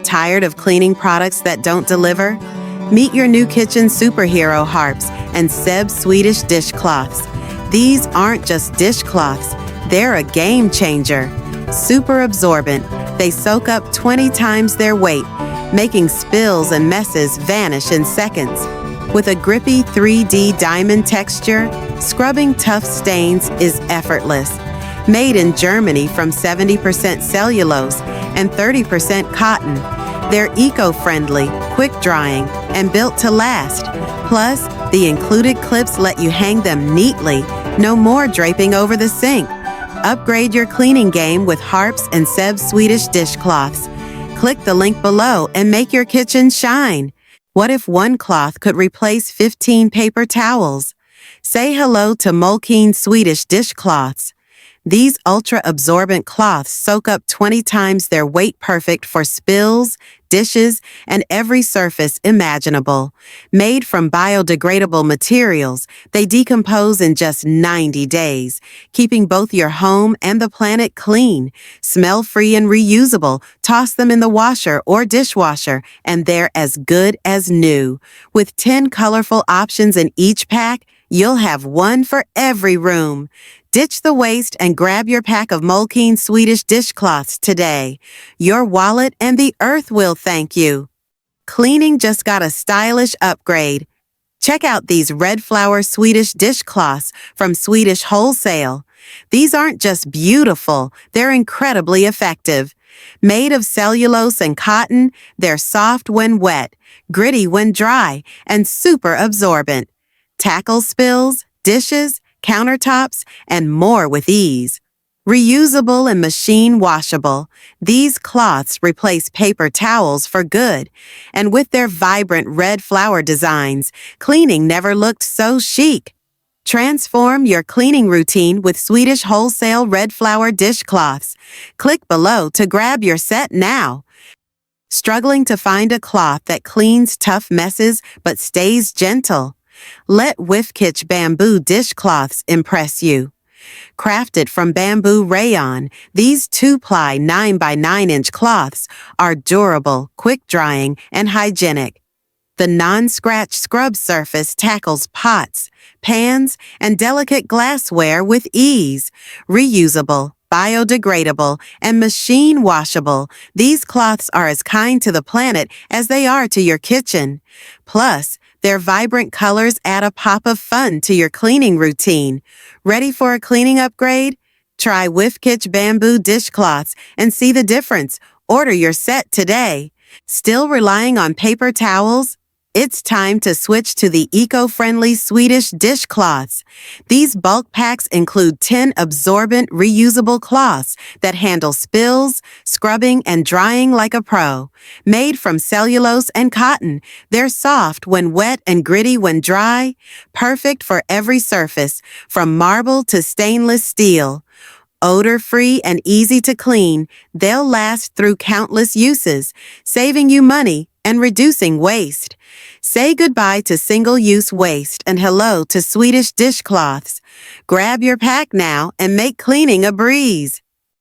Tired of cleaning products that don't deliver? Meet your new kitchen superhero harps and Seb Swedish dishcloths. These aren't just dishcloths, they're a game changer. Super absorbent, they soak up 20 times their weight, making spills and messes vanish in seconds. With a grippy 3D diamond texture, scrubbing tough stains is effortless. Made in Germany from 70% cellulose and 30% cotton, they're eco-friendly, quick-drying, and built to last. Plus, the included clips let you hang them neatly, no more draping over the sink. Upgrade your cleaning game with Harps and Seb Swedish dishcloths. Click the link below and make your kitchen shine. What if one cloth could replace 15 paper towels? Say hello to Moleskine Swedish dishcloths. These ultra-absorbent cloths soak up 20 times their weight, perfect for spills, dishes, and every surface imaginable. Made from biodegradable materials, they decompose in just 90 days, keeping both your home and the planet clean. Smell-free and reusable, toss them in the washer or dishwasher, and they're as good as new. With 10 colorful options in each pack, you'll have one for every room. Ditch the waste and grab your pack of Moleskine Swedish dishcloths today. Your wallet and the earth will thank you. Cleaning just got a stylish upgrade. Check out these red flower Swedish dishcloths from Swedish Wholesale. These aren't just beautiful, they're incredibly effective. Made of cellulose and cotton, they're soft when wet, gritty when dry, and super absorbent. Tackle spills, dishes, countertops, and more with ease. Reusable and machine washable, these cloths replace paper towels for good. And with their vibrant red flower designs, cleaning never looked so chic. Transform your cleaning routine with Swedish Wholesale red flower dishcloths. Click below to grab your set now. Struggling to find a cloth that cleans tough messes but stays gentle? Let Whiffkitch bamboo dishcloths impress you. Crafted from bamboo rayon, these 2-ply 9x 9-inch cloths are durable, quick-drying, and hygienic. The non-scratch scrub surface tackles pots, pans, and delicate glassware with ease. Reusable, biodegradable, and machine washable, these cloths are as kind to the planet as they are to your kitchen. Plus, their vibrant colors add a pop of fun to your cleaning routine. Ready for a cleaning upgrade? Try Whiffkitch bamboo dishcloths and see the difference. Order your set today. Still relying on paper towels? It's time to switch to the eco-friendly Swedish dishcloths. These bulk packs include 10 absorbent, reusable cloths that handle spills, scrubbing, and drying like a pro. Made from cellulose and cotton, they're soft when wet and gritty when dry, perfect for every surface, from marble to stainless steel. Odor-free and easy to clean, they'll last through countless uses, saving you money and reducing waste. Say goodbye to single-use waste and hello to Swedish dishcloths. Grab your pack now and make cleaning a breeze.